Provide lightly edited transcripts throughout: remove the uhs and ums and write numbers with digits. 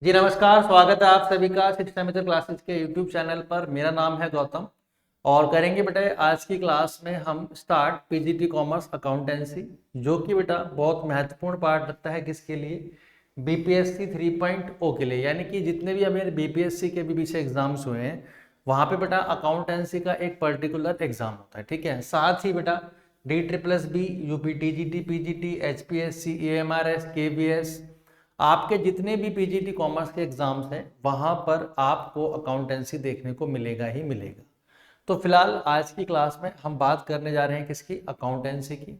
जी नमस्कार, स्वागत है आप सभी का शिक्षा मित्र क्लासेस के यूट्यूब चैनल पर। मेरा नाम है गौतम और करेंगे बेटा आज की क्लास में हम स्टार्ट पीजीटी कॉमर्स अकाउंटेंसी, जो कि बेटा बहुत महत्वपूर्ण पार्ट लगता है किसके लिए, बीपीएससी 3.0 के लिए। यानी कि जितने भी हमें बीपीएससी के भी पीछे एग्जाम्स हुए हैं वहाँ पे बेटा अकाउंटेंसी का एक पर्टिकुलर एग्जाम होता है, ठीक है। साथ ही बेटा DSSB, UPTGT, PGT, HPSC, AMRS, KVS, आपके जितने भी पीजीटी कॉमर्स के एग्जाम्स हैं वहां पर आपको अकाउंटेंसी देखने को मिलेगा ही मिलेगा। तो फिलहाल आज की क्लास में हम बात करने जा रहे हैं किसकी, अकाउंटेंसी की।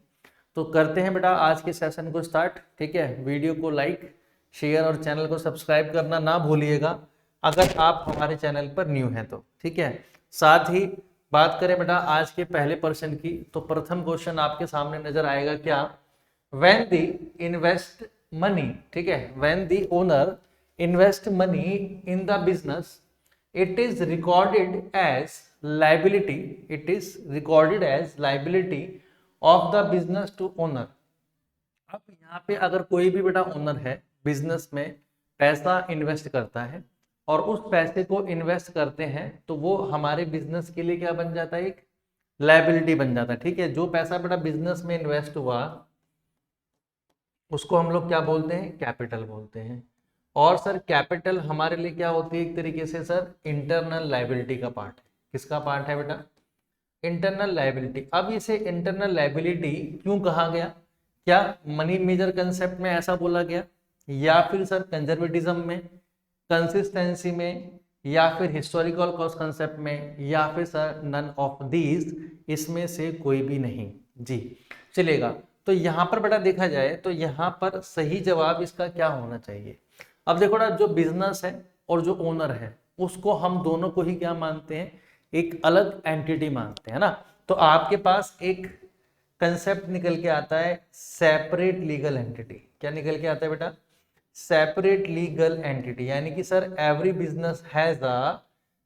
तो करते हैं बेटा आज के सेशन को स्टार्ट, ठीक है। वीडियो को लाइक, शेयर और चैनल को सब्सक्राइब करना ना भूलिएगा अगर आप हमारे चैनल पर न्यू हैं तो, ठीक है। साथ ही बात करें बेटा आज के पहले पर्सन की, तो प्रथम क्वेश्चन आपके सामने नजर आएगा क्या, when the invest money, ठीक है, when the owner invest money in the business, it is recorded as liability, it is recorded as liability of the business to owner। अब यहाँ पे अगर कोई भी बेटा ओनर है, बिजनेस में पैसा इन्वेस्ट करता है और उस पैसे को इन्वेस्ट करते हैं तो वो हमारे बिजनेस के लिए क्या बन जाता है, एक लायबिलिटी बन जाता है, ठीक है। जो पैसा बेटा बिजनेस में इन्वेस्ट हुआ उसको हम लोग क्या बोलते हैं, कैपिटल बोलते हैं। और सर कैपिटल हमारे लिए क्या होती है, एक तरीके से सर इंटरनल लायबिलिटी का पार्ट है। किसका पार्ट है बेटा, इंटरनल लायबिलिटी। अब इसे इंटरनल लायबिलिटी क्यों कहा गया, क्या मनी मेजर कंसेप्ट में ऐसा बोला गया, या फिर सर कंजर्वेटिज्म में, कंसिस्टेंसी में, या फिर हिस्टोरिकल कॉस्ट कंसेप्ट में, या फिर सर नन ऑफ दीज, इसमें से कोई भी नहीं जी, चलेगा। तो यहाँ पर बेटा देखा जाए तो यहाँ पर सही जवाब इसका क्या होना चाहिए। अब देखो ना, जो बिजनेस है और जो ओनर है उसको हम दोनों को ही क्या मानते हैं, एक अलग एंटिटी मानते हैं ना। तो आपके पास एक कंसेप्ट निकल के आता है सेपरेट लीगल एंटिटी। क्या निकल के आता है बेटा, सेपरेट लीगल एंटिटी। यानी कि sir every business has a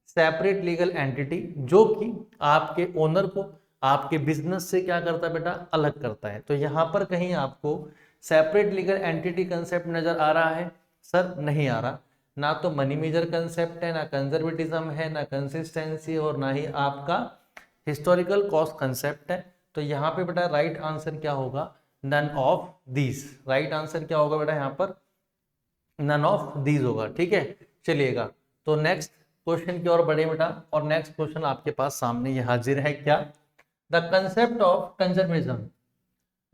separate legal entity, जो कि आपके ओनर को आपके बिजनेस से क्या करता है बेटा, अलग करता है। तो यहाँ पर कहीं आपको सेपरेट लीगल एंटिटी कंसेप्ट नजर आ रहा है, सर नहीं आ रहा। ना तो मनी मेजर कंसेप्ट है, ना कंजर्वेटिज्म है, ना कंसिस्टेंसी, और ना ही आपका हिस्टोरिकल कॉस्ट कंसेप्ट है। तो यहाँ पे बेटा राइट आंसर क्या होगा, none of these. Right answer क्या होगा बेटा यहाँ पर, नन ऑफ दीज होगा, ठीक है। चलिएगा तो नेक्स्ट क्वेश्चन की ओर बढ़े बेटा, और नेक्स्ट क्वेश्चन आपके पास सामने ये हाजिर है क्या, the concept of conservatism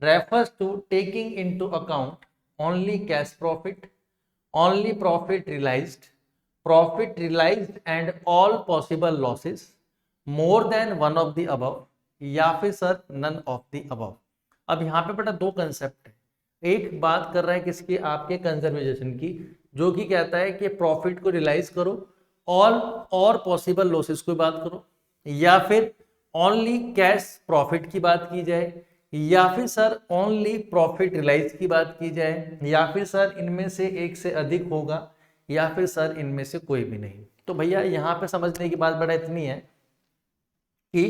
refers to taking into account only cash profit, only profit realized and all possible losses, more than one of the above, या फिर sir none of the above। अब यहाँ पे बेटा दो कंसेप्ट है, एक बात कर रहा है किसकी, आपके कंजर्वेशन की, जो कि कहता है कि प्रॉफिट को रियलाइज करो, ऑल और पॉसिबल लॉसेस की बात करो, या फिर ओनली कैश प्रॉफिट की बात की जाए, या फिर सर ओनली प्रॉफिट रियलाइज की बात की जाए, या फिर सर इनमें से एक से अधिक होगा, या फिर सर इनमें से कोई भी नहीं। तो भैया यहाँ पे समझने की बात बड़ा इतनी है कि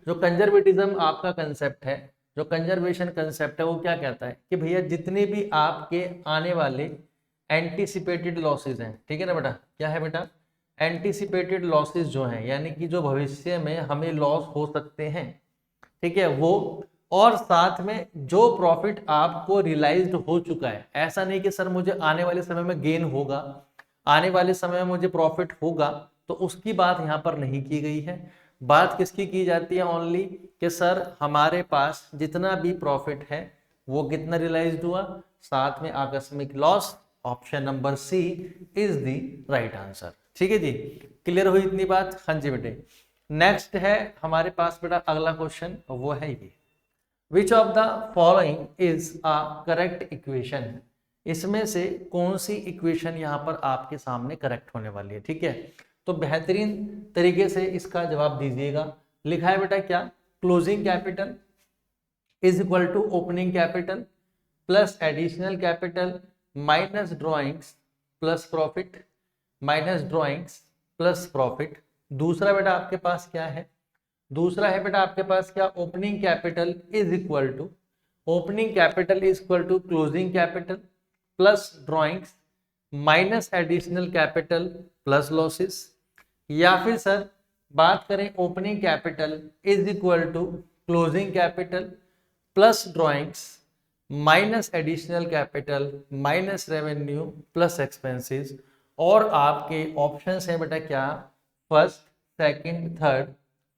जो कंजर्वेटिज्म आपका कंसेप्ट है, जो कंजर्वेशन कंसेप्ट है, वो क्या कहता है कि भैया जितने भी आपके आने वाले एंटीसिपेटेड लॉसेज हैं, ठीक है ना बेटा, क्या है बेटा, एंटीसिपेटेड लॉसेज जो हैं, यानी कि जो भविष्य में हमें लॉस हो सकते हैं, ठीक है वो, और साथ में जो प्रॉफिट आपको रियलाइज्ड हो चुका है। ऐसा नहीं कि सर मुझे आने वाले समय में गेन होगा, आने वाले समय में मुझे प्रॉफिट होगा, तो उसकी बात यहाँ पर नहीं की गई है। बात किसकी की जाती है, ओनली कि सर हमारे पास जितना भी प्रॉफिट है वो कितना रियलाइज्ड हुआ, साथ में आकस्मिक loss. Option number C is the right answer, ठीक है जी। क्लियर हुई इतनी बात, हाँ जी बेटे। नेक्स्ट है हमारे पास बेटा अगला क्वेश्चन, वो है ये, which of the following is a correct equation. इसमें से कौन सी इक्वेशन यहाँ पर आपके सामने करेक्ट होने वाली है, ठीक है। तो बेहतरीन तरीके से इसका जवाब दीजिएगा। लिखा है बेटा क्या, closing capital is equal to opening capital plus additional capital minus drawings plus profit, minus drawings plus profit. दूसरा बेटा आपके पास क्या है, दूसरा है बेटा आपके पास क्या, opening capital is equal to closing capital plus drawings minus additional capital plus losses, या फिर सर बात करें opening capital is equal to closing capital plus drawings minus additional capital minus revenue plus expenses. और आपके options हैं बेटा क्या, first second third,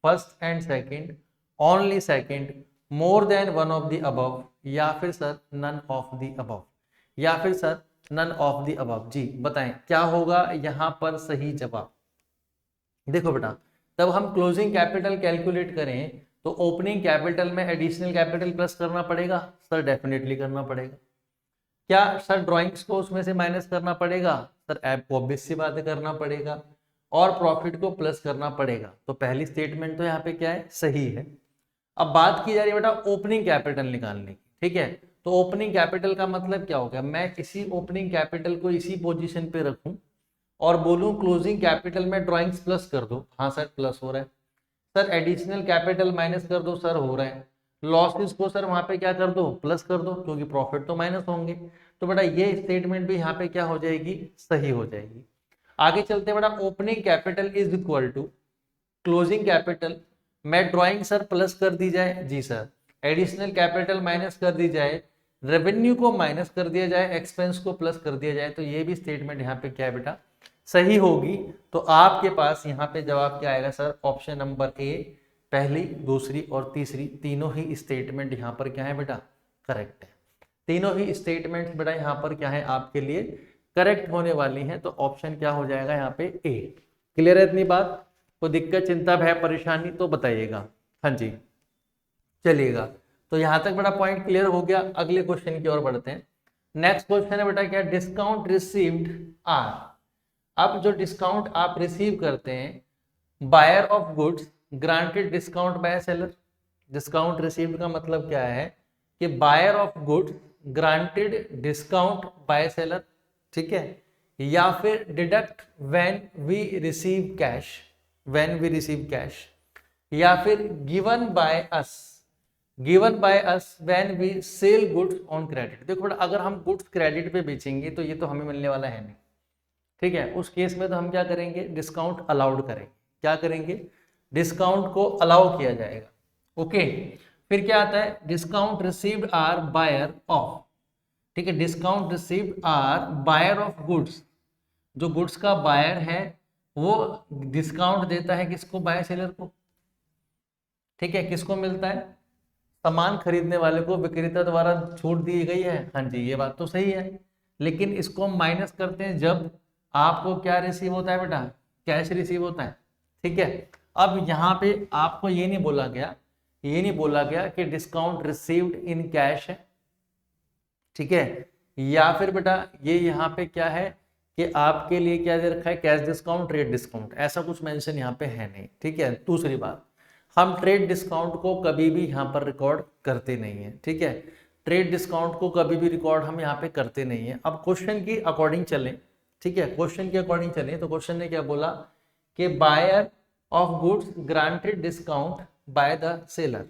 first and second, only second, more than one of the above, या फिर sir none of the above, या फिर sir none of the above. जी बताएं क्या होगा यहाँ पर सही जवाब। देखो बेटा, तब हम क्लोजिंग कैपिटल कैलकुलेट करें तो ओपनिंग कैपिटल में एडिशनल कैपिटल प्लस करना पड़ेगा, सर डेफिनेटली करना पड़ेगा। क्या सर ड्राइंग्स को उसमें से माइनस करना पड़ेगा, सर ऑब्वियस सी बात है करना पड़ेगा। और प्रॉफिट को प्लस करना पड़ेगा। तो पहली स्टेटमेंट तो यहाँ पे क्या है, सही है। अब बात की जा रही है बेटा ओपनिंग कैपिटल निकालने की, ठीक है। तो ओपनिंग कैपिटल का मतलब क्या हो गया, मैं इसी ओपनिंग कैपिटल को इसी पोजीशन पे रखूं और बोलूं क्लोजिंग कैपिटल में ड्राइंग्स प्लस कर दो, हाँ सर प्लस हो रहा है। सर एडिशनल कैपिटल माइनस कर दो, सर हो रहा है। लॉसेस को सर वहां पे क्या कर दो, प्लस कर दो, क्योंकि प्रॉफिट तो माइनस होंगे। तो बेटा ये स्टेटमेंट भी यहाँ पे क्या हो जाएगी, सही हो जाएगी। आगे चलते बेटा, opening capital is equal to closing capital में ड्राइंग सर प्लस कर दी जाए, जी सर, एडिशनल कैपिटल माइनस कर दी जाए, रेवेन्यू को माइनस कर दिया जाए, एक्सपेंस को प्लस कर दिया जाए, तो ये भी स्टेटमेंट यहाँ पे क्या है बेटा, सही होगी। तो आपके पास यहाँ पे जवाब क्या आएगा सर, ऑप्शन नंबर ए, पहली दूसरी और तीसरी तीनों ही स्टेटमेंट यहाँ पर क्या है बेटा, करेक्ट है। तीनों ही स्टेटमेंट बेटा यहाँ पर क्या है आपके लिए करेक्ट होने वाली हैं। तो ऑप्शन क्या हो जाएगा यहाँ पे ए। क्लियर है इतनी बात, कोई दिक्कत चिंता भय परेशानी तो बताइएगा। हाँ जी चलिएगा, तो यहाँ तक बेटा पॉइंट क्लियर हो गया। अगले क्वेश्चन की ओर बढ़ते हैं। नेक्स्ट क्वेश्चन है बेटा क्या, डिस्काउंट रिसीव्ड आर। अब जो डिस्काउंट आप रिसीव करते हैं buyer of goods granted discount by seller. Discount received का मतलब क्या है कि buyer of goods granted discount by seller, ठीक है, या फिर deduct when we receive cash, when we receive cash, या फिर given by us, given by us when we sell goods on credit. देखो बेटा अगर हम गुड्स क्रेडिट पे बेचेंगे तो ये तो हमें मिलने वाला है नहीं, ठीक है। उस केस में तो हम क्या करेंगे, डिस्काउंट अलाउड करेंगे। क्या करेंगे, डिस्काउंट को अलाउ किया जाएगा। ओके, फिर क्या आता है, discount received are buyer of, ठीक है, discount received are buyer of goods. जो गुड्स का बायर है वो डिस्काउंट देता है किसको, बाय सेलर को, ठीक है। किसको मिलता है, सामान खरीदने वाले को विक्रेता द्वारा छूट दी गई है। हाँ जी ये बात तो सही है, लेकिन इसको हम माइनस करते हैं जब आपको क्या रिसीव होता है बेटा, कैश रिसीव होता है, ठीक है। अब यहाँ पे आपको ये नहीं बोला गया, ये नहीं बोला गया कि डिस्काउंट रिसीव्ड इन कैश है, ठीक है, या फिर बेटा ये यहाँ पे क्या है कि आपके लिए क्या दे रखा है, कैश डिस्काउंट ट्रेड डिस्काउंट, ऐसा कुछ मेंशन यहाँ पे है नहीं, ठीक है। दूसरी बात, हम ट्रेड डिस्काउंट को कभी भी यहाँ पर रिकॉर्ड करते नहीं है, ठीक है। ट्रेड डिस्काउंट को कभी भी रिकॉर्ड हम यहाँ पे करते नहीं है। अब क्वेश्चन की अकॉर्डिंग चलें, ठीक है, क्वेश्चन के अकॉर्डिंग चलें तो क्वेश्चन ने क्या बोला कि buyer of goods granted discount by the seller,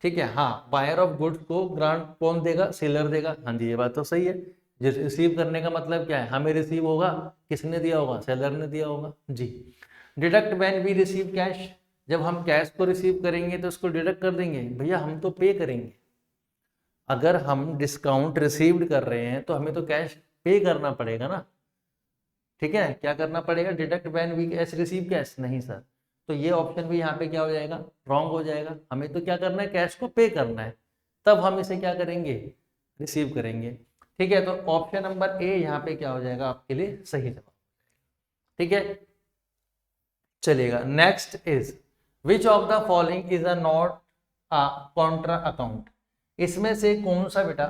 ठीक है। हाँ, बायर ऑफ गुड्स को ग्रांट कौन देगा, सेलर देगा। हाँ जी ये बात तो सही है। जिस रिसीव करने का मतलब क्या है, हमें रिसीव होगा, किसने दिया होगा, सेलर ने दिया होगा जी। Deduct when we receive cash, जब हम कैश को रिसीव करेंगे तो उसको डिडक्ट कर देंगे, भैया हम तो पे करेंगे। अगर हम डिस्काउंट रिसीव्ड कर रहे हैं तो हमें तो कैश पे करना पड़ेगा ना, ठीक है। क्या करना पड़ेगा, deduct when we cash receive cash, नहीं सर। तो ये ऑप्शन भी यहाँ पे क्या हो जाएगा, रॉन्ग हो जाएगा। हमें तो क्या करना है, कैश को पे करना है, तब हम इसे क्या करेंगे, रिसीव करेंगे, ठीक है। तो ऑप्शन नंबर ए यहाँ पे क्या हो जाएगा आपके लिए सही जवाब, ठीक है। चलिएगा, next is which of the following is a not a Contra account. इसमें से कौन सा बेटा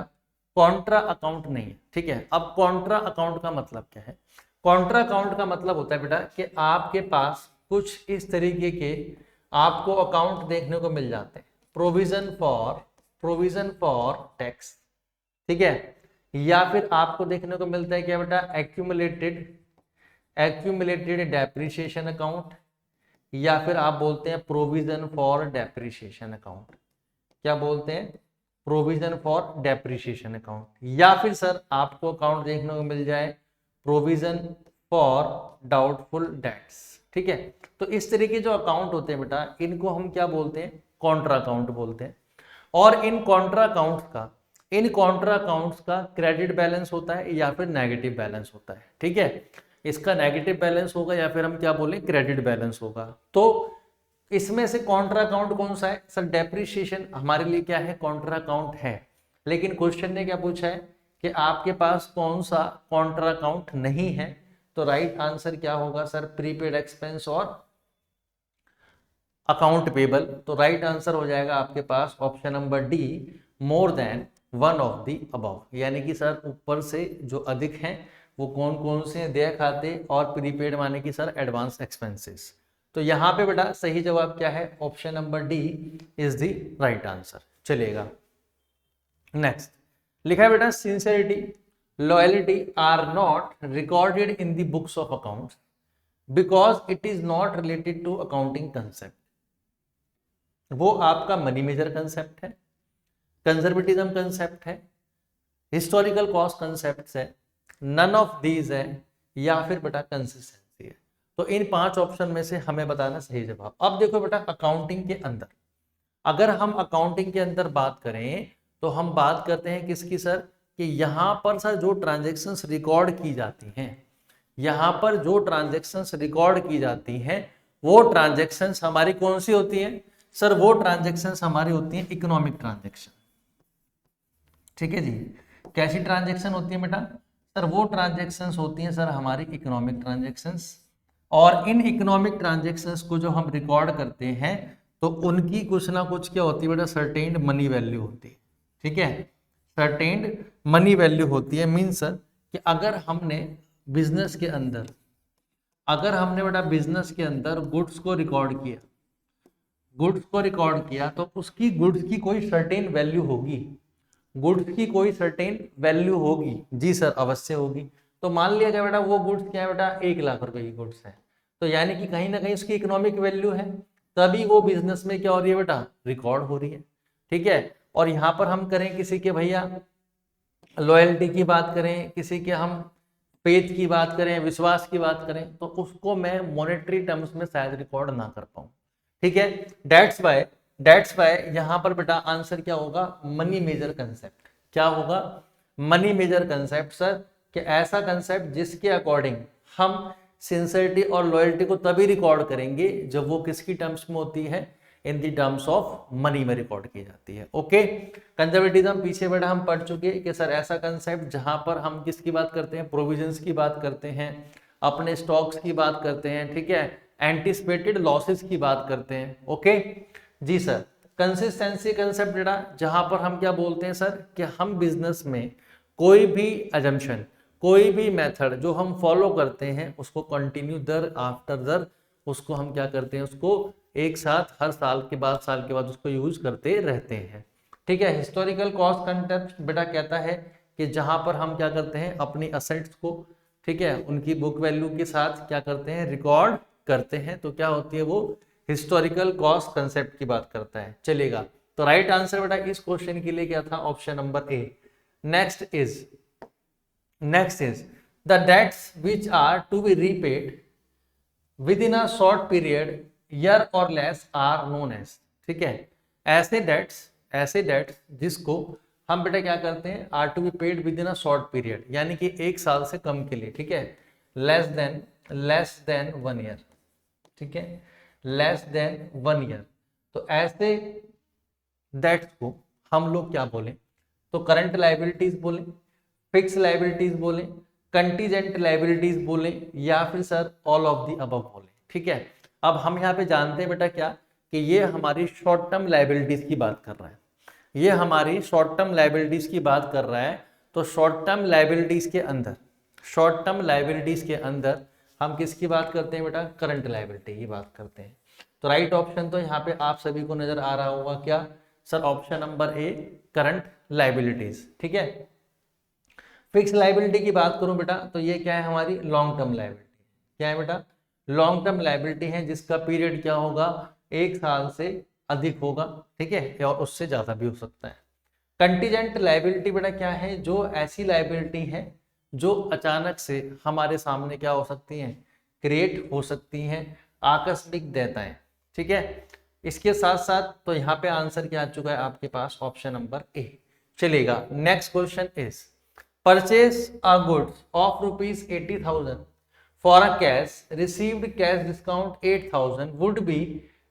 कॉन्ट्रा अकाउंट नहीं है, ठीक है। अब कॉन्ट्रा अकाउंट का मतलब क्या है, कॉन्ट्रा अकाउंट का मतलब होता है बेटा कि आपके पास कुछ इस तरीके के आपको अकाउंट देखने को मिल जाते हैं, प्रोविजन फॉर टैक्स, ठीक है, या फिर आपको देखने को मिलता है क्या बेटा, एक्यूमुलेटेड डेप्रिसिएशन अकाउंट, या फिर आप बोलते हैं प्रोविजन फॉर डेप्रिसिएशन अकाउंट। क्या बोलते हैं, प्रोविजन फॉर डेप्रिसिएशन अकाउंट। या फिर सर आपको अकाउंट देखने को मिल जाए प्रोविजन फॉर डाउटफुल डेट्स। ठीक है, तो इस तरह के जो अकाउंट होते हैं बेटा, इनको हम क्या बोलते हैं, कॉन्ट्रा अकाउंट बोलते हैं। और इन कॉन्ट्रा अकाउंट्स का क्रेडिट बैलेंस होता है या फिर नेगेटिव बैलेंस होता है। ठीक है, इसका नेगेटिव बैलेंस होगा या फिर हम क्या बोले, क्रेडिट बैलेंस होगा। तो इसमें से कॉन्ट्रा अकाउंट कौन सा है सर, डेप्रिसिएशन हमारे लिए क्या है, कॉन्ट्रा अकाउंट है। लेकिन क्वेश्चन ने क्या पूछा है कि आपके पास कौन सा कॉन्ट्रा अकाउंट नहीं है, तो राइट आंसर क्या होगा सर, प्रीपेड एक्सपेंस और अकाउंट पेबल। तो राइट आंसर हो जाएगा आपके पास option number D, more than one of the above. यानी कि सर ऊपर से जो अधिक हैं वो कौन कौन से, देय खाते और प्रीपेड माने कि सर एडवांस एक्सपेंसेस। तो यहाँ पे बेटा सही जवाब क्या है, option number D is the right answer. चलेगा नेक्स्ट, लिखा है बेटा sincerity loyalty are not recorded in the books of accounts because it is not related to accounting concept. वो आपका मनी मेजर कंसेप्ट है, कंजर्वेटिज्म कंसेप्ट है, historical cost concept है, none of these है, या फिर बेटा कंसिस्टेंसी है। तो इन 5 ऑप्शन में से हमें बताना सही जवाब। अब देखो बेटा अकाउंटिंग के अंदर, अगर हम अकाउंटिंग के अंदर बात करें तो हम बात करते हैं किसकी सर, कि यहाँ पर सर जो ट्रांजेक्शन्स रिकॉर्ड की जाती हैं, यहाँ पर जो ट्रांजेक्शन्स रिकॉर्ड की जाती हैं वो ट्रांजेक्शन्स हमारी कौन सी होती हैं सर, वो ट्रांजेक्शन्स हमारी होती हैं इकोनॉमिक ट्रांजेक्शन। ठीक है जी, कैसी ट्रांजेक्शन होती है बेटा सर, वो ट्रांजेक्शन्स होती हैं सर हमारी इकोनॉमिक ट्रांजेक्शन्स। और इन इकोनॉमिक ट्रांजेक्शन्स को जो हम रिकॉर्ड करते हैं तो उनकी कुछ ना कुछ क्या होती है बेटा, सर्टेन्ड मनी वैल्यू होती है। ठीक है, सर्टेन्ड मनी वैल्यू होती है। मीन्स सर कि अगर हमने बिजनेस के अंदर, बेटा बिजनेस के अंदर गुड्स को रिकॉर्ड किया, तो उसकी गुड्स की कोई सर्टेन वैल्यू होगी, जी सर अवश्य होगी। तो मान लिया जाए बेटा वो गुड्स क्या है बेटा, 1 लाख रुपए की गुड्स है, तो यानी कि कहीं ना कहीं उसकी इकोनॉमिक वैल्यू है, तभी वो बिजनेस में क्या हो रही है बेटा, रिकॉर्ड हो रही है। ठीक है, और यहाँ पर हम करें किसी के भैया लॉयल्टी की बात करें, किसी के हम फेथ की बात करें, विश्वास की बात करें, तो उसको मैं मॉनेटरी टर्म्स में शायद रिकॉर्ड ना कर पाऊं। ठीक है, डेट्स बाय यहाँ पर बेटा आंसर क्या होगा, मनी मेजर कंसेप्ट। क्या होगा, मनी मेजर कंसेप्ट सर, कि ऐसा कंसेप्ट जिसके अकॉर्डिंग हम सिंसियरिटी और लॉयल्टी को तभी रिकॉर्ड करेंगे जब वो किसकी टर्म्स में होती है, इन दी टर्म्स ऑफ मनी में रिकॉर्ड की जाती है। ओके, कंजर्वेटिज्म पीछे बेटा हम पढ़ चुके हैं कि सर ऐसा कंसेप्ट जहां पर हम किसकी बात करते हैं, प्रोविजंस की बात करते हैं, अपने स्टॉक्स की बात करते हैं, ठीक है, एंटिसिपेटेड लॉसेस की बात करते हैं। ओके जी सर, कंसिस्टेंसी कंसेप्ट बेटा जहां पर हम क्या बोलते हैं सर, कि हम बिजनेस में कोई भी अजम्पशन, कोई भी मेथड जो हम फॉलो करते हैं उसको कंटिन्यू दर आफ्टर दर उसको हम क्या करते हैं, उसको एक साथ हर साल के बाद उसको यूज करते रहते हैं। ठीक है, हिस्टोरिकल कॉस्ट कंसेप्ट बेटा कहता है कि जहां पर हम क्या करते हैं, अपनी असेट्स को, ठीक है, उनकी बुक वैल्यू के साथ क्या करते हैं, रिकॉर्ड करते हैं, तो क्या होती है वो हिस्टोरिकल कॉस्ट कंसेप्ट की बात करता है। चलेगा, तो राइट आंसर बेटा इस क्वेश्चन के लिए क्या था, option number A. Next is the debts which are to be repaid within a short period year or less are known as. ठीक है, ऐसे डेट्स जिसको हम बेटा क्या करते हैं, are to be paid within a short period, यानी कि 1 साल से कम के लिए। ठीक है, लेस देन 1 ईयर। ठीक है, लेस देन 1 ईयर, तो ऐसे डेट्स को हम लोग क्या बोलें, तो करंट लाइबिलिटीज बोलें, फिक्स लाइबिलिटीज बोलें, कंटीजेंट लाइबिलिटीज बोलें, या फिर sir all of the above बोलें। ठीक है, अब हम यहाँ पे जानते हैं बेटा क्या, कि ये हमारी शॉर्ट टर्म लाइबिलिटीज की बात कर रहा है, ये हमारी शॉर्ट टर्म लाइबिलिटीज की बात कर रहा है। तो शॉर्ट टर्म लाइबिलिटीज के अंदर हम किसकी बात करते हैं बेटा, करंट लाइबिलिटी की बात करते हैं। तो राइट ऑप्शन तो यहाँ पे आप सभी को नजर आ रहा होगा क्या सर, ऑप्शन नंबर ए, करंट लाइबिलिटीज। ठीक है, फिक्स लाइबिलिटी की बात करूं बेटा तो ये क्या है, हमारी लॉन्ग टर्म लाइबिलिटी। क्या है बेटा, लॉन्ग टर्म लाइबिलिटी है जिसका पीरियड क्या होगा, 1 साल से अधिक होगा। ठीक है, और उससे ज्यादा भी हो सकता है। कंटीजेंट लाइबिलिटी बेटा क्या है, जो ऐसी लाइबिलिटी है जो अचानक से हमारे सामने क्या हो सकती हैं, क्रिएट हो सकती हैं, आकस्मिक देयताएं। ठीक है, इसके साथ साथ तो यहाँ पे आंसर क्या आ चुका है आपके पास, ऑप्शन नंबर ए। चलेगा, next question is purchase a goods of ₹80,000 for a cash received cash discount 8,000 would be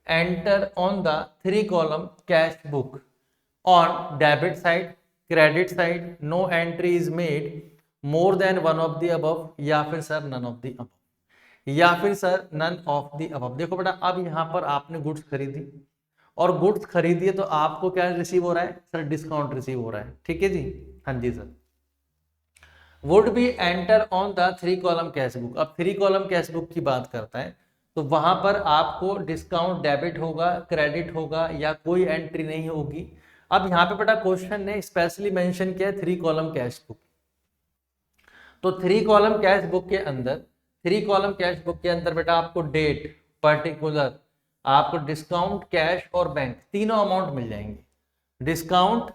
enter on the 3 column cash book on debit side, credit side, no entry is made, more than one of the above, या फिर sir none of the above, या फिर sir none of the above. देखो बेटा, अब यहाँ पर आपने गुड्स खरीदी और गुड्स खरीदिए तो आपको क्या रिसीव हो रहा है सर, डिस्काउंट रिसीव हो रहा है। ठीक है जी, हाँ जी sir. Would be enter on the 3 column cash book, अब 3 कॉलम कैश बुक की बात करता है तो वहां पर आपको डिस्काउंट डेबिट होगा, क्रेडिट होगा, या कोई एंट्री नहीं होगी। अब यहाँ पे बेटा क्वेश्चन ने स्पेशली मेंशन किया है 3 कॉलम कैश बुक, तो 3 कॉलम कैश बुक के अंदर, 3 कॉलम कैश बुक के अंदर बेटा आपको डेट, पर्टिकुलर, आपको डिस्काउंट, कैश और बैंक तीनों अमाउंट मिल जाएंगे। डिस्काउंट,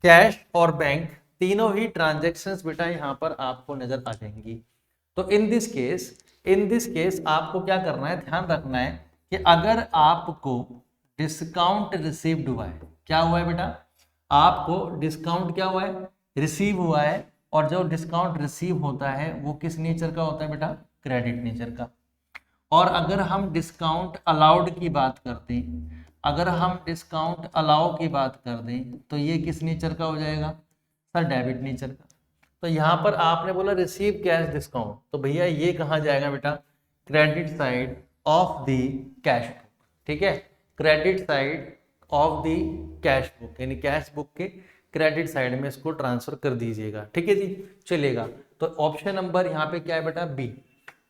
कैश और बैंक तीनों ही ट्रांजैक्शंस बेटा यहाँ पर आपको नजर आ जाएंगी। तो इन दिस केस आपको क्या करना है, ध्यान रखना है कि अगर आपको डिस्काउंट रिसीव्ड हुआ है, क्या हुआ है बेटा, आपको डिस्काउंट क्या हुआ है, रिसीव हुआ है, और जो डिस्काउंट रिसीव होता है वो किस नेचर का होता है बेटा, क्रेडिट नेचर का। और अगर हम डिस्काउंट अलाउड की बात करते हैं, अगर हम डिस्काउंट अलाउ की बात कर दें तो ये किस नेचर का हो जाएगा सर, डेबिट नेचर का। तो यहाँ पर आपने बोला रिसीव कैश डिस्काउंट, तो भैया ये कहाँ जाएगा बेटा, credit side of the cash book. ठीक है, credit side of the cash book, यानी कैश बुक के क्रेडिट साइड में इसको ट्रांसफर कर दीजिएगा। ठीक है जी, चलेगा। तो ऑप्शन नंबर यहाँ पे क्या है बेटा, बी।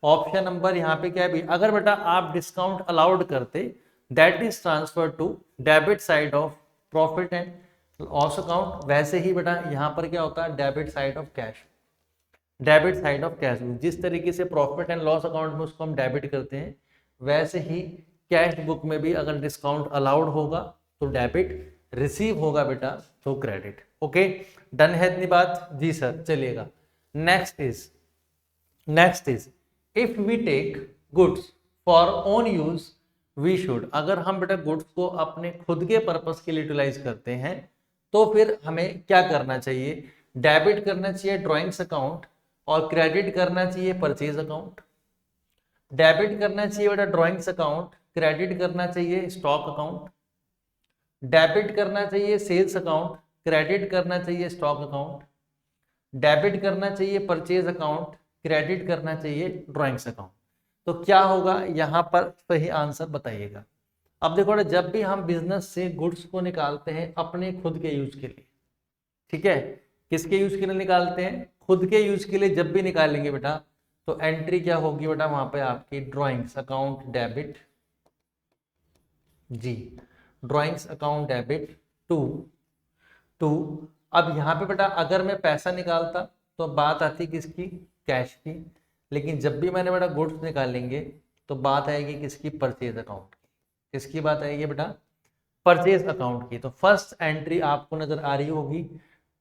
ऑप्शन नंबर यहाँ पे क्या है, बी। अगर बेटा आप डिस्काउंट अलाउड करते, that is transfer to debit side of profit and loss account, वैसे ही बेटा यहाँ पर क्या होता है, debit side of cash, debit side of cash book. जिस तरीके से प्रॉफिट एंड लॉस अकाउंट में उसको हम डेबिट करते हैं, वैसे ही कैश बुक में भी अगर डिस्काउंट अलाउड होगा तो डेबिट, रिसीव होगा बेटा तो क्रेडिट। ओके, डन है इतनी बात जी सर, चलिएगा। Next is if we take goods for own use we should, अगर हम बेटा गुड्स को अपने खुद के पर्पस के लिए यूटिलाइज करते हैं तो फिर हमें क्या करना चाहिए, डेबिट करना चाहिए ड्रॉइंग्स अकाउंट और क्रेडिट करना चाहिए परचेज अकाउंट। डेबिट करना चाहिए बेटा ड्रॉइंग्स अकाउंट, क्रेडिट करना चाहिए स्टॉक अकाउंट। डेबिट करना चाहिए सेल्स अकाउंट, क्रेडिट करना चाहिए स्टॉक अकाउंट। डेबिट करना चाहिए परचेज अकाउंट, क्रेडिट करना चाहिए ड्रॉइंग्स अकाउंट। तो क्या होगा यहाँ पर, सही आंसर बताइएगा। अब देखो, जब भी हम बिजनेस से गुड्स को निकालते हैं अपने खुद के यूज के लिए, ठीक है, किसके यूज के लिए निकालते हैं, खुद के यूज के लिए जब भी निकालेंगे बेटा तो एंट्री क्या होगी बेटा, वहां पे आपकी ड्रॉइंग्स अकाउंट डेबिट जी, ड्रॉइंग्स अकाउंट डेबिट टू। अब यहाँ पे बेटा अगर मैं पैसा निकालता तो बात आती किसकी, कैश की, लेकिन जब भी मैंने बेटा गुड्स निकालेंगे तो बात आएगी किसकी, परचेज अकाउंट की। किसकी बात आएगी बेटा, परचेज अकाउंट की। तो फर्स्ट एंट्री आपको नजर आ रही होगी,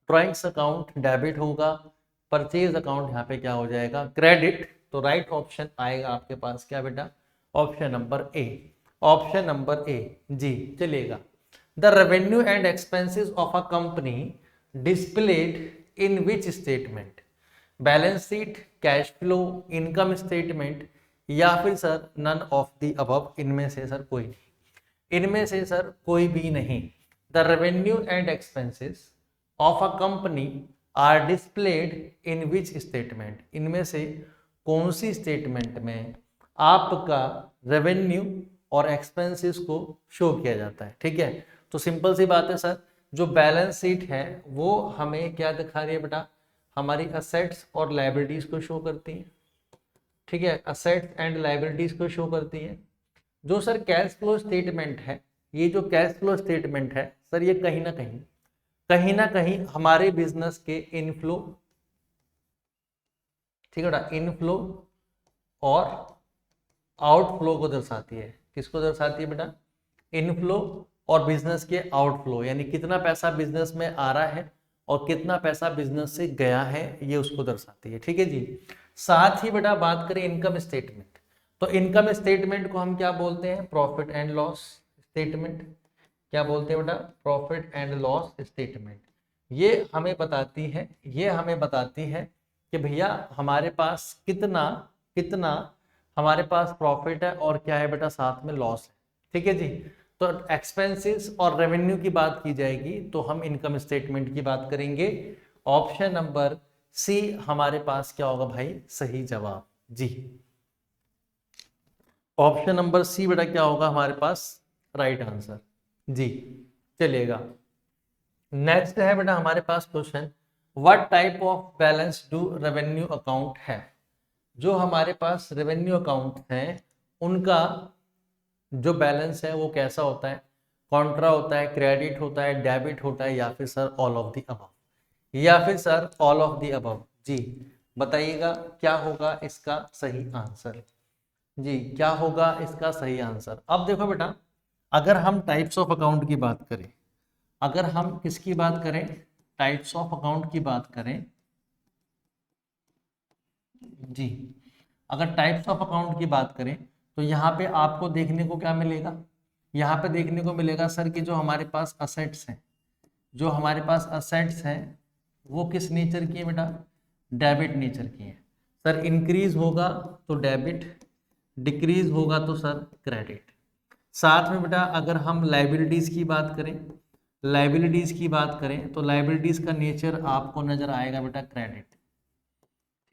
ड्रॉइंग्स अकाउंट डेबिट होगा, परचेज अकाउंट यहाँ पे क्या हो जाएगा, क्रेडिट। तो राइट ऑप्शन आएगा आपके पास क्या बेटा, option number A, option number A जी, चलेगा। The revenue and expenses of a company displayed in which statement, balance sheet, cash flow, income statement, या फिर sir none of the above, इनमें से सर कोई नहीं, इनमें से सर कोई भी नहीं। The revenue and expenses of a company are displayed in which statement, इनमें से कौन सी स्टेटमेंट में आपका रेवेन्यू और एक्सपेंसेस को शो किया जाता है। ठीक है, तो सिंपल सी बात है सर, जो बैलेंस शीट है वो हमें क्या दिखा रही है बेटा, हमारी असेट्स और लाइबिलिटीज को शो करती है। ठीक है, असेट्स एंड लाइबिलिटीज को शो करती है। जो सर कैश फ्लो स्टेटमेंट है, ये जो कैश फ्लो स्टेटमेंट है सर, ये कहीं ना कहीं हमारे बिजनेस के इनफ्लो, ठीक है बेटा, इनफ्लो और आउटफ्लो को दर्शाती है। किसको दर्शाती है बेटा, इनफ्लो और बिजनेस के आउटफ्लो, यानी कितना पैसा बिजनेस में आ रहा है और कितना पैसा बिजनेस से गया है ये उसको दर्शाती है। ठीक है जी। साथ ही बेटा बात करें इनकम स्टेटमेंट, तो इनकम स्टेटमेंट को हम क्या बोलते हैं? Profit and loss statement. क्या बोलते हैं बेटा? Profit and loss statement. ये हमें बताती है कि भैया हमारे पास कितना कितना हमारे पास प्रॉफिट है और क्या है बेटा, साथ में लॉस है। ठीक है जी। तो एक्सपेंसेस और रेवेन्यू की बात की जाएगी तो हम इनकम स्टेटमेंट की बात करेंगे। ऑप्शन नंबर सी हमारे पास क्या होगा भाई? सही जवाब जी। ऑप्शन नंबर सी बेटा क्या होगा हमारे पास? राइट आंसर जी। चलिएगा, नेक्स्ट है बेटा हमारे पास question, what type of balance do revenue account है? जो हमारे पास रेवेन्यू अकाउंट है उनका जो बैलेंस है वो कैसा होता है? कॉन्ट्रा होता है, क्रेडिट होता है, डेबिट होता है, या फिर sir all of the above? या फिर sir all of the above? जी बताइएगा क्या होगा इसका सही आंसर? जी क्या होगा इसका सही आंसर? अब देखो बेटा, अगर हम टाइप्स ऑफ अकाउंट की बात करें, अगर हम किसकी बात करें? टाइप्स ऑफ अकाउंट की बात करें जी, अगर टाइप्स ऑफ अकाउंट की बात करें तो यहाँ पे आपको देखने को क्या मिलेगा? यहाँ पे देखने को मिलेगा सर कि जो हमारे पास असेट्स हैं, जो हमारे पास असेट्स हैं वो किस नेचर की है बेटा? डेबिट नेचर की है। सर इंक्रीज होगा तो डेबिट, डिक्रीज होगा तो सर क्रेडिट। साथ में बेटा अगर हम लाइबिलिटीज की बात करें, लाइबिलिटीज की बात करें तो लाइबिलिटीज का नेचर आपको नजर आएगा बेटा क्रेडिट।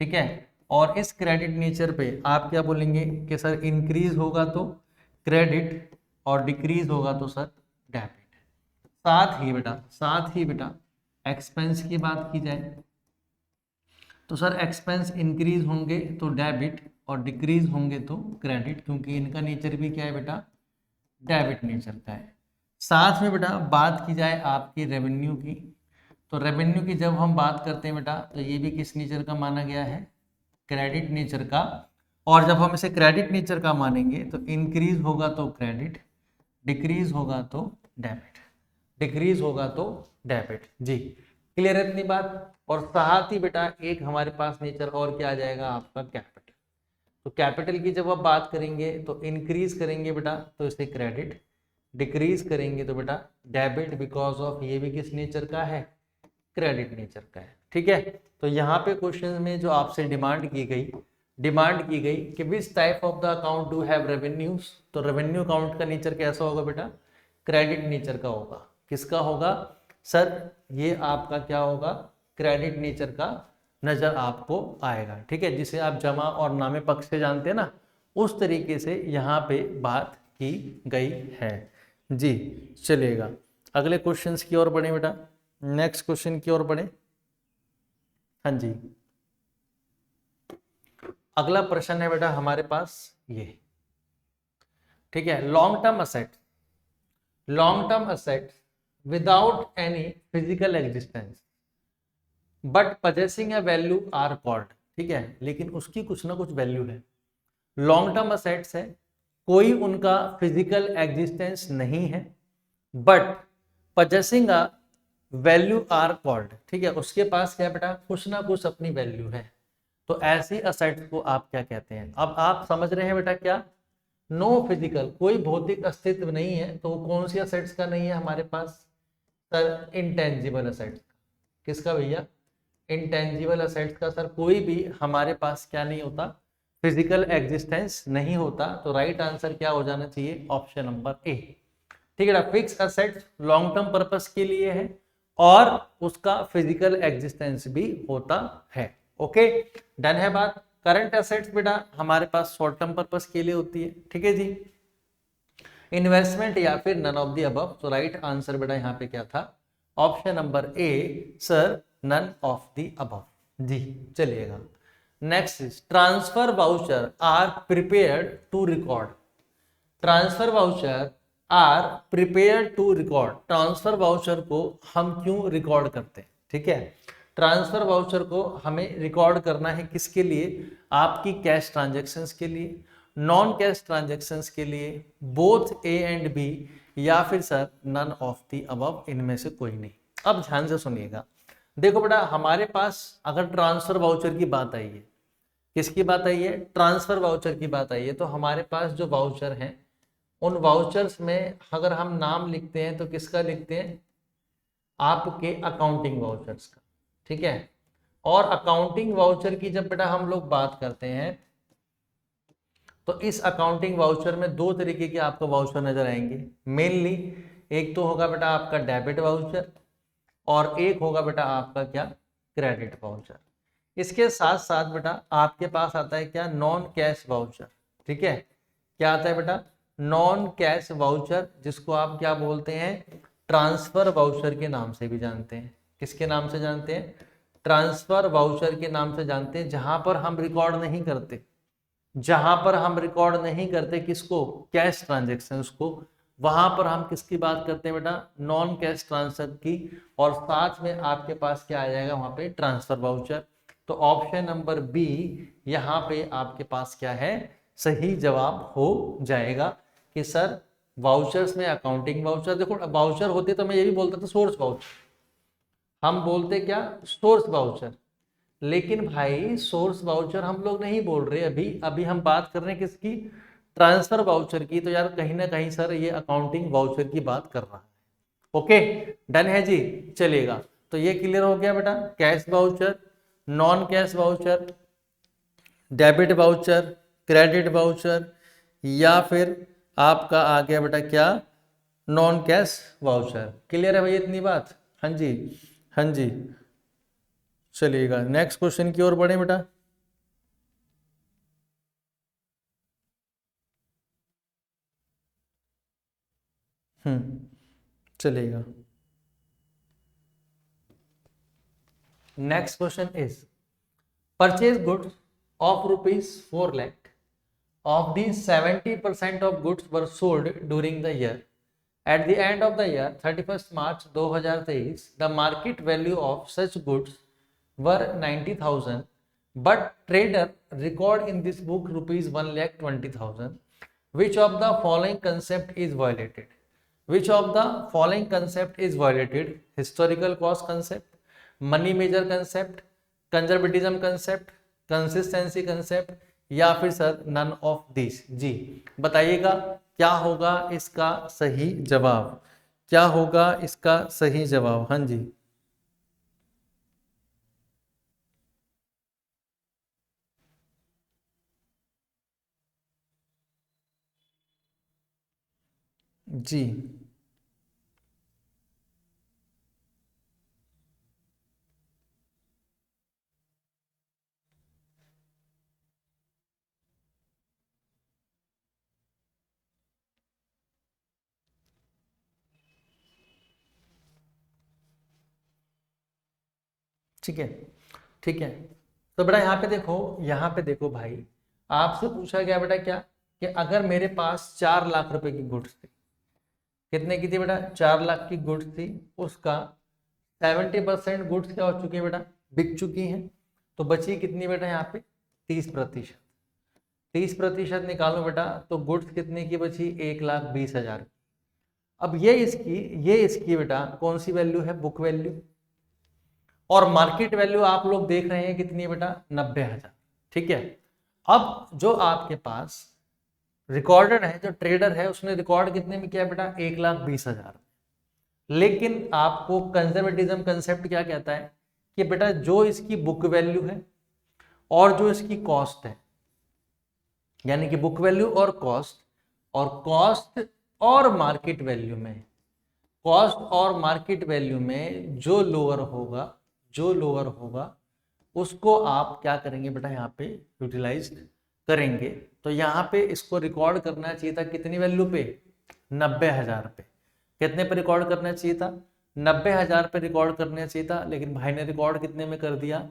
ठीक है, और इस क्रेडिट नेचर पे आप क्या बोलेंगे कि सर इंक्रीज होगा तो क्रेडिट और डिक्रीज होगा तो सर डेबिट। साथ ही बेटा एक्सपेंस की बात की जाए तो सर एक्सपेंस इंक्रीज होंगे तो डेबिट और डिक्रीज होंगे तो क्रेडिट, क्योंकि इनका नेचर भी क्या है बेटा? डेबिट नेचर का है। साथ में बेटा बात की जाए आपकी रेवेन्यू की, तो रेवेन्यू की जब हम बात करते हैं बेटा तो ये भी किस नेचर का माना गया है? क्रेडिट नेचर का। और जब हम इसे क्रेडिट नेचर का मानेंगे तो इंक्रीज होगा तो क्रेडिट, डिक्रीज होगा तो डेबिट, डिक्रीज होगा तो डेबिट। जी क्लियर है इतनी बात? और साथ ही बेटा एक हमारे पास नेचर और क्या आ जाएगा आपका? कैपिटल। तो कैपिटल की जब आप बात करेंगे तो इंक्रीज करेंगे बेटा तो इसे क्रेडिट, डिक्रीज करेंगे तो बेटा डेबिट, बिकॉज ऑफ ये भी किस नेचर का है? क्रेडिट नेचर का है। ठीक है, तो यहाँ पे क्वेश्चन में जो आपसे डिमांड की गई कि which type of the account do have revenues, तो रेवेन्यू अकाउंट का नेचर कैसा होगा बेटा? क्रेडिट नेचर का होगा। किसका होगा सर? ये आपका क्या होगा? क्रेडिट नेचर का नजर आपको आएगा। ठीक है, जिसे आप जमा और नामे पक्ष से जानते हैं ना, उस तरीके से यहाँ पे बात की गई है जी। चलिएगा अगले क्वेश्चंस की ओर बढ़े बेटा, नेक्स्ट क्वेश्चन की ओर बढ़े। हाँ जी, अगला प्रश्न है बेटा हमारे पास ये। ठीक है, long term asset without any physical existence but possessing a value are called. ठीक है, लेकिन उसकी कुछ ना कुछ वैल्यू है। लॉन्ग टर्म असेट्स है, कोई उनका फिजिकल एग्जिस्टेंस नहीं है, but possessing a value are called. ठीक है, उसके पास क्या बेटा? कुछ ना कुछ अपनी वैल्यू है। तो ऐसी असेट्स को आप क्या कहते हैं? अब आप समझ रहे हैं बेटा क्या? नो फिजिकल, कोई भौतिक अस्तित्व नहीं है, तो कौन सी असेट्स का नहीं है हमारे पास? Sir intangible assets. किसका भैया? इंटेंजिबल असेट्स का सर कोई भी हमारे पास क्या नहीं होता? फिजिकल एग्जिस्टेंस नहीं होता। तो राइट आंसर क्या हो जाना चाहिए? ऑप्शन नंबर ए। ठीक है ना, fix assets long term purpose के लिए है और उसका फिजिकल एग्जिस्टेंस भी होता है। ओके, डन है बात। करंट एसेट्स बेटा हमारे पास शॉर्ट टर्म पर्पस के लिए होती है। ठीक है जी, इन्वेस्टमेंट या फिर नन ऑफ द अबव। तो राइट आंसर बेटा यहाँ पे क्या था? Option number A sir, none of the above जी। चलिएगा next is transfer voucher are prepared to record. Transfer voucher are prepared to record. Transfer voucher को हम क्यों रिकॉर्ड करते हैं? ठीक है, ट्रांसफर वाउचर को हमें रिकॉर्ड करना है किसके लिए? आपकी कैश ट्रांजैक्शंस के लिए, नॉन कैश ट्रांजैक्शंस के लिए, बोथ ए एंड बी, या फिर sir none of the above, इनमें से कोई नहीं। अब ध्यान से सुनिएगा, देखो बेटा हमारे पास अगर ट्रांसफर वाउचर की बात आई है, किसकी बात आई है, ट्रांसफर वाउचर की बात आई है, तो हमारे पास जो वाउचर हैं उन वाउचर्स में अगर हम नाम लिखते हैं तो किसका लिखते हैं, आपके अकाउंटिंग वाउचर्स का। ठीक है, और अकाउंटिंग वाउचर की जब बेटा हम लोग बात करते हैं तो इस अकाउंटिंग वाउचर में दो तरीके के आपको वाउचर नजर आएंगे मेनली। एक तो होगा बेटा आपका डेबिट वाउचर और एक होगा बेटा आपका क्या, क्रेडिट वाउचर। इसके साथ साथ बेटा आपके पास आता है क्या, नॉन कैश वाउचर। ठीक है, क्या आता है बेटा, नॉन कैश वाउचर, जिसको आप क्या बोलते हैं, ट्रांसफर वाउचर के नाम से भी जानते हैं। किसके नाम से जानते हैं, ट्रांसफर वाउचर के नाम से जानते हैं, जहां पर हम रिकॉर्ड नहीं करते, जहां पर हम रिकॉर्ड नहीं करते किसको, कैश ट्रांजेक्शन को, वहां पर हम किसकी बात करते हैं बेटा, नॉन कैश ट्रांसफर की। और साथ में आपके पास क्या आ जाएगा वहां पे, ट्रांसफर वाउचर। तो ऑप्शन नंबर बी यहाँ पे आपके पास क्या है, सही जवाब हो जाएगा कि सर वाउचर्स में अकाउंटिंग वाउचर, देखो वाउचर होते तो मैं ये भी बोलता था सोर्स वाउचर, हम बोलते क्या, सोर्स वाउचर। लेकिन भाई सोर्स वाउचर हम लोग नहीं बोल रहे अभी, अभी हम बात कर रहे हैं किसकी, ट्रांसफर वाउचर की। तो यार कहीं ना कहीं सर ये अकाउंटिंग वाउचर की बात कर रहा है। ओके, डन है जी, चलेगा। तो ये क्लियर हो गया बेटा, cash voucher, non cash voucher, debit voucher, credit voucher, या फिर आपका आ गया बेटा क्या, नॉन कैश वाउचर। क्लियर है भाई इतनी बात, हाँ जी, हाँ जी, चलिएगा नेक्स्ट क्वेश्चन की ओर बढ़े बेटा। चलेगा। Next question is, purchase goods of ₹4 lakh, of these 70% of goods were sold during the year. At the end of the year 31st March 2023, the market value of such goods were 90,000, but trader record in this book ₹1,20,000. Which of the following concept is violated? Which of the following concept is violated? Historical cost concept, money measure concept, conservatism concept, consistency concept, या फिर sir none of this. जी बताइएगा क्या होगा इसका सही जवाब, क्या होगा इसका सही जवाब, हाँ जी, जी ठीक है, ठीक है। तो बेटा यहाँ पे देखो, यहाँ पे देखो भाई, आपसे पूछा गया बेटा क्या, कि अगर मेरे पास 4 लाख रुपए की गुड्स थी, कितने की थी बेटा, 4 लाख की गुड्स थी, उसका 70% गुड्स क्या हो चुकी है बेटा, बिक चुकी हैं, तो बची कितनी बेटा यहाँ पे, 30%। 30% निकालो बेटा, तो गुड्स कितने की बची, 1,20,000। अब ये इसकी बेटा कौन सी वैल्यू है, बुक वैल्यू, और मार्केट वैल्यू आप लोग देख रहे हैं कितनी है बेटा, 90,000। ठीक है, अब जो आपके पास रिकॉर्डेड है, जो ट्रेडर है उसने रिकॉर्ड कितने में किया बेटा, 1,20,000। लेकिन आपको कंजर्वेटिज्म कंसेप्ट क्या कहता है, कि बेटा जो इसकी बुक वैल्यू है और जो इसकी कॉस्ट है, यानी कि बुक वैल्यू और कॉस्ट और मार्केट वैल्यू में, कॉस्ट और मार्केट वैल्यू में जो लोअर होगा, जो लोअर होगा उसको आप क्या करेंगे बेटा, यहाँ पे यूटिलाइज करेंगे। तो यहाँ पे इसको रिकॉर्ड करना चाहिए था कितनी वैल्यू पे, 90,000 पे। कितने पे रिकॉर्ड करना चाहिए था, 90,000 पे रिकॉर्ड करना चाहिए था, लेकिन भाई ने रिकॉर्ड कितने में कर दिया,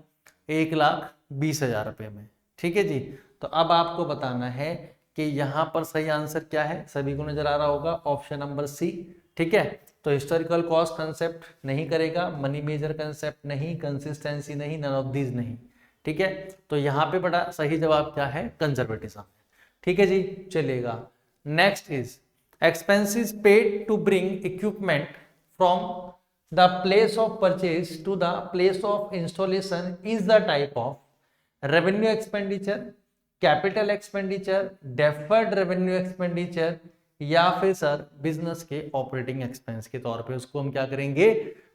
1,20,000 रुपये में। ठीक है जी, तो अब आपको बताना है कि यहाँ पर सही आंसर क्या है, सभी को नजर आ रहा होगा, ऑप्शन नंबर सी। ठीक है, तो हिस्टोरिकल कॉस्ट कंसेप्ट नहीं करेगा, मनी मेजर कंसेप्ट नहीं, कंसिस्टेंसी नहीं, नन ऑफ दीज नहीं। ठीक है, तो यहाँ पे बड़ा सही जवाब क्या है, कंजर्वेटिज्म। ठीक है जी, चलेगा। Next is, expenses paid to bring equipment from the place of purchase to the place of installation is the type of revenue expenditure, capital expenditure, deferred revenue expenditure, या फिर सर बिजनेस के operating expense के तौर पे उसको हम क्या करेंगे,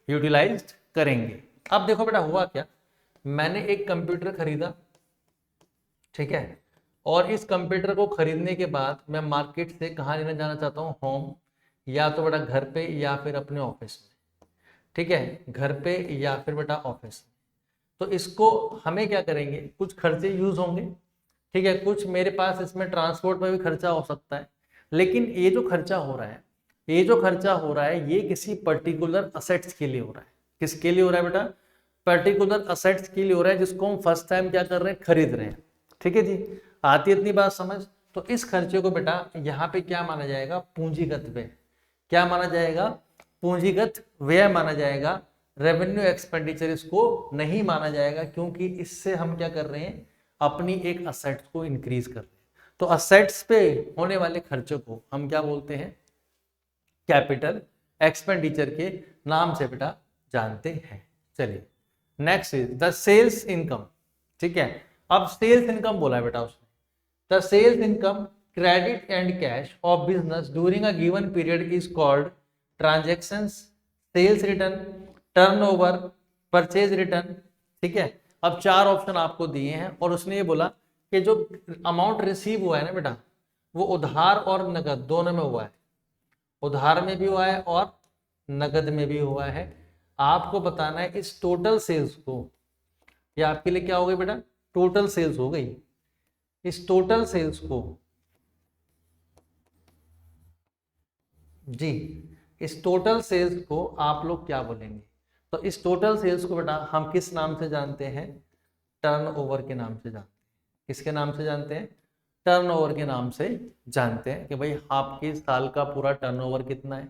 यूटिलाइज करेंगे। अब देखो बेटा हुआ क्या, मैंने एक कंप्यूटर खरीदा, ठीक है, और इस कंप्यूटर को खरीदने के बाद मैं मार्केट से कहाँ लेने जाना चाहता हूँ, होम, या तो बेटा घर पे या फिर अपने ऑफिस में, ठीक है, घर पे या फिर बेटा ऑफिस में। तो इसको हमें क्या करेंगे, कुछ खर्चे यूज होंगे, ठीक है, कुछ मेरे पास इसमें ट्रांसपोर्ट में भी खर्चा हो सकता है, लेकिन ये जो खर्चा हो रहा है, ये जो खर्चा हो रहा है ये किसी पर्टिकुलर असेट्स के लिए हो रहा है। किसके लिए हो रहा है बेटा, पर्टिकुलर असेट्स के लिए हो रहा है, जिसको हम फर्स्ट टाइम क्या कर रहे हैं, खरीद रहे हैं, ठीक है जी, आती है इतनी बात समझ। तो इस खर्चे को बेटा यहाँ पे क्या माना जाएगा, पूंजीगत व्यय, क्या माना जाएगा, पूंजीगत व्यय माना जाएगा, रेवेन्यू एक्सपेंडिचर इसको नहीं माना जाएगा, क्योंकि इससे हम क्या कर रहे हैं, अपनी एक असेट्स को इंक्रीज कर रहे हैं। तो असेट्स पे होने वाले खर्चों को हम क्या बोलते हैं, कैपिटल एक्सपेंडिचर के नाम से बेटा जानते हैं। चलिए next is the sales income, ठीक है, अब सेल्स इनकम बोला है बेटा उसने, the sales income credit and cash of business during a given period is called transactions, sales return, turnover, purchase return, ठीक है। अब चार ऑप्शन आपको दिए हैं और उसने ये बोला कि जो अमाउंट रिसीव हुआ है ना बेटा, वो उधार और नगद दोनों में हुआ है, उधार में भी हुआ है और नगद में भी हुआ है। आपको बताना है इस टोटल सेल्स को, ये आपके लिए क्या हो गई बेटा, टोटल सेल्स हो गई। इस टोटल सेल्स को जी, इस टोटल सेल्स को आप लोग क्या बोलेंगे, तो इस टोटल सेल्स को बेटा हम किस नाम से जानते हैं, टर्नओवर के नाम से जानते हैं। किसके नाम से जानते हैं, टर्नओवर के नाम से जानते हैं कि भाई आपके साल का पूरा टर्नओवर कितना है,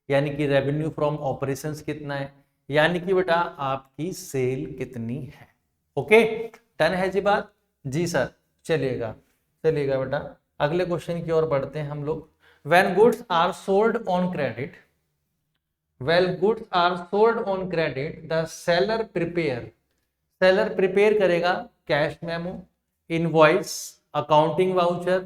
यानी कि रेवेन्यू फ्रॉम ऑपरेशंस कितना है, यानी कि बेटा आपकी सेल कितनी है। ओके डन है जी बात, जी सर। चलिएगा चलिएगा बेटा अगले क्वेश्चन की ओर बढ़ते हैं हम लोग। When goods are sold on credit, well goods are sold on credit the seller prepare करेगा cash memo, invoice, accounting voucher,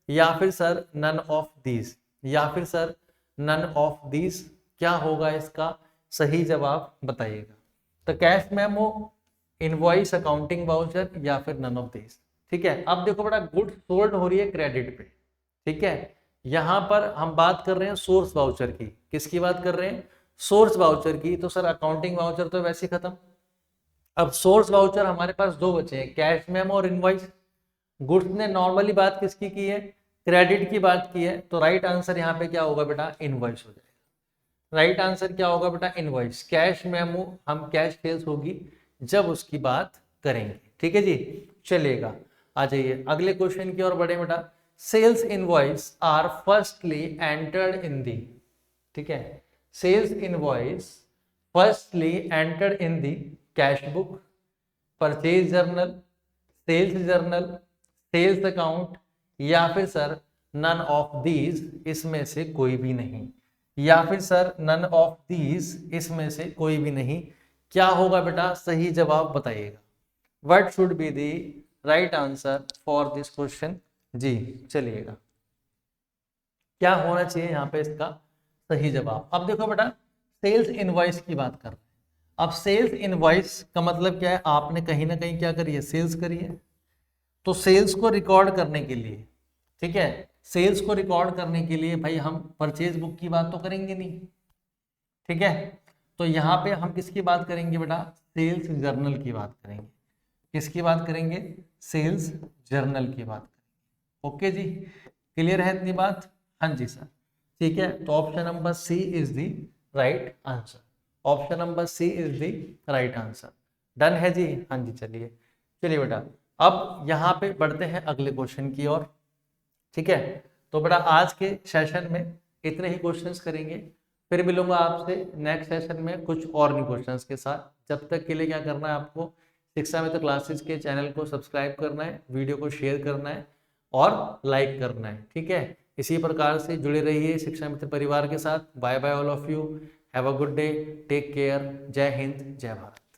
या फिर सर नन ऑफ दीज, या फिर सर नन ऑफ दीज। क्या होगा इसका सही जवाब बताइएगा। तो cash memo, invoice, accounting voucher, या फिर नन ऑफ दीज, ठीक है। अब देखो बेटा गुड्स सोल्ड हो रही है क्रेडिट पे, ठीक है, यहां पर हम बात कर रहे हैं सोर्स वाउचर की। किसकी बात कर रहे हैं, सोर्स वाउचर की। तो सर अकाउंटिंग वाउचर तो वैसे ही खत्म। अब सोर्स वाउचर हमारे पास दो बचे हैं, कैश मेमो और इनवॉइस। गुड्स ने नॉर्मली बात किसकी की है, क्रेडिट की बात की है, तो राइट आंसर यहाँ पे क्या होगा बेटा, इनवॉइस हो जाएगा। राइट आंसर क्या होगा बेटा, इनवॉइस। कैश मेमो हम कैश सेल्स होगी जब उसकी बात करेंगे, ठीक है जी। चलिएगा आ जाइए अगले क्वेश्चन की ओर बढ़े बेटा। Sales invoice are firstly entered in the, ठीक है, sales invoice firstly entered in the cash book, purchase journal, sales journal, sales account, या फिर सर नन ऑफ दीज इसमें से कोई भी नहीं, या फिर सर नन ऑफ दीज इसमें से कोई भी नहीं। क्या होगा बेटा सही जवाब बताइएगा। What should be the right answer for this question, जी चलिएगा क्या होना चाहिए यहाँ पे इसका सही जवाब। अब देखो बेटा सेल्स इनवॉइस की बात कर रहे हैं। अब सेल्स इनवॉइस का मतलब क्या है, आपने कहीं ना कहीं क्या करी है, सेल्स करी है। तो सेल्स को रिकॉर्ड करने के लिए, ठीक है, सेल्स को रिकॉर्ड करने के लिए भाई हम परचेज बुक की बात तो करेंगे नहीं, ठीक है। तो यहाँ पे हम किसकी बात करेंगे बेटा, सेल्स जर्नल की बात करेंगे। किसकी बात करेंगे, सेल्स जर्नल की बात करेंगे। ओके जी क्लियर है इतनी बात, हाँ जी सर ठीक है। तो option number C is the right answer, option number C is the right answer. Done है जी, हाँ जी चलिए चलिए बेटा अब यहाँ पे बढ़ते हैं अगले क्वेश्चन की ओर, ठीक है। तो बेटा आज के सेशन में इतने ही क्वेश्चंस करेंगे, फिर मिलूंगा आपसे नेक्स्ट सेशन में कुछ और न्यू क्वेश्चंस के साथ। जब तक के लिए क्या करना है आपको, शिक्षा मित्र क्लासेस के चैनल को सब्सक्राइब करना है, वीडियो को शेयर करना है और लाइक करना है, ठीक है। इसी प्रकार से जुड़े रहिए शिक्षा मित्र परिवार के साथ। Bye bye all of you, have a good day, take care, जय हिंद, जय भारत।